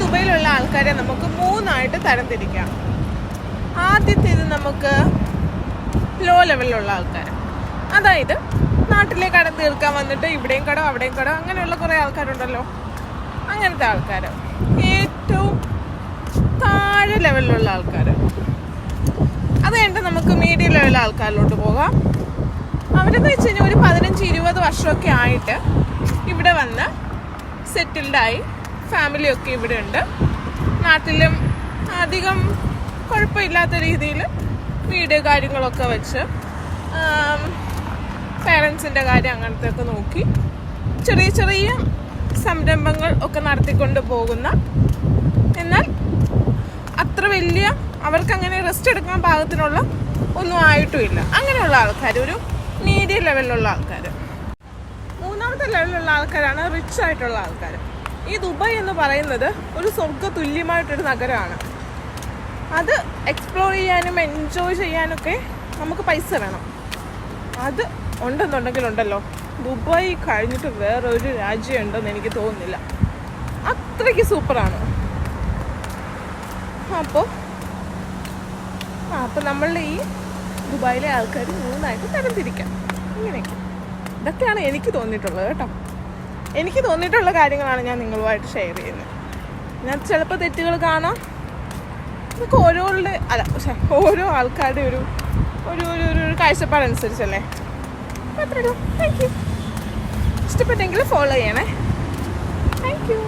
ദുബൈയിലുള്ള ആൾക്കാരെ നമുക്ക് 3ആയിട്ട് തരംതിരിക്കാം. ആദ്യത്തേത് നമുക്ക് ലോ ലെവലിലുള്ള ആൾക്കാർ, അതായത് നാട്ടിലെ കടം തീർക്കാൻ വന്നിട്ട് ഇവിടെയും കടം അവിടെയും കടം അങ്ങനെയുള്ള കുറേ ആൾക്കാരുണ്ടല്ലോ, അങ്ങനത്തെ ആൾക്കാർ. ഏറ്റവും താഴെ ലെവലിലുള്ള ആൾക്കാർ. അത് കഴിഞ്ഞിട്ട് നമുക്ക് മീഡിയം ലെവൽ ആൾക്കാരിലോട്ട് പോകാം. അവരെന്ന് വെച്ച് കഴിഞ്ഞാൽ ഒരു 15-20 വർഷമൊക്കെ ആയിട്ട് ഇവിടെ വന്ന് സെറ്റിൽഡായി, ഫാമിലിയൊക്കെ ഇവിടെ ഉണ്ട്. നാട്ടിലും അധികം കുഴപ്പമില്ലാത്ത രീതിയിൽ വീട് കാര്യങ്ങളൊക്കെ വെച്ച് പേരൻസിൻ്റെ കാര്യം അങ്ങനത്തെ ഒക്കെ നോക്കി ചെറിയ ചെറിയ സംരംഭങ്ങൾ ഒക്കെ നടത്തിക്കൊണ്ട് പോകുന്ന, എന്നാൽ അത്ര വലിയ അവർക്കങ്ങനെ റെസ്റ്റ് എടുക്കാൻ പാകത്തിനുള്ള ഒന്നും ആയിട്ടുമില്ല, അങ്ങനെയുള്ള ആൾക്കാർ, ഒരു മീഡിയം ലെവലിലുള്ള ആൾക്കാർ. മൂന്നാമത്തെ ലെവലിലുള്ള ആൾക്കാരാണ് റിച്ച് ആയിട്ടുള്ള ആൾക്കാർ. ഈ ദുബായ് എന്ന് പറയുന്നത് ഒരു സ്വർഗ്ഗ തുല്യമായിട്ടൊരു നഗരമാണ്. അത് എക്സ്പ്ലോർ ചെയ്യാനും എൻജോയ് ചെയ്യാനൊക്കെ നമുക്ക് പൈസ വേണം. അത് ഉണ്ടെന്നുണ്ടെങ്കിലുണ്ടല്ലോ, ദുബായ് കഴിഞ്ഞിട്ട് വേറൊരു രാജ്യം ഉണ്ടെന്ന് എനിക്ക് തോന്നുന്നില്ല. അത്രയ്ക്ക് സൂപ്പറാണ്. അപ്പോൾ നമ്മളുടെ ഈ ദുബായിലെ ആൾക്കാർ 3ആയിട്ട് തരംതിരിക്കാം. ഇങ്ങനെയൊക്കെ ഇതൊക്കെയാണ് എനിക്ക് തോന്നിയിട്ടുള്ളത് കേട്ടോ. എനിക്ക് തോന്നിയിട്ടുള്ള കാര്യങ്ങളാണ് ഞാൻ നിങ്ങളുമായിട്ട് ഷെയർ ചെയ്യുന്നത്. ഞാൻ ചിലപ്പോൾ തെറ്റുകൾ കാണാം. ഇതൊക്കെ ഓരോ ആൾക്കാരുടെ ഒരു കാഴ്ചപ്പാടനുസരിച്ചല്ലേ. അത്രയുള്ളൂ. Thank you. ഇഷ്ടപ്പെട്ടെങ്കിൽ ഫോളോ ചെയ്യണേ. Thank U.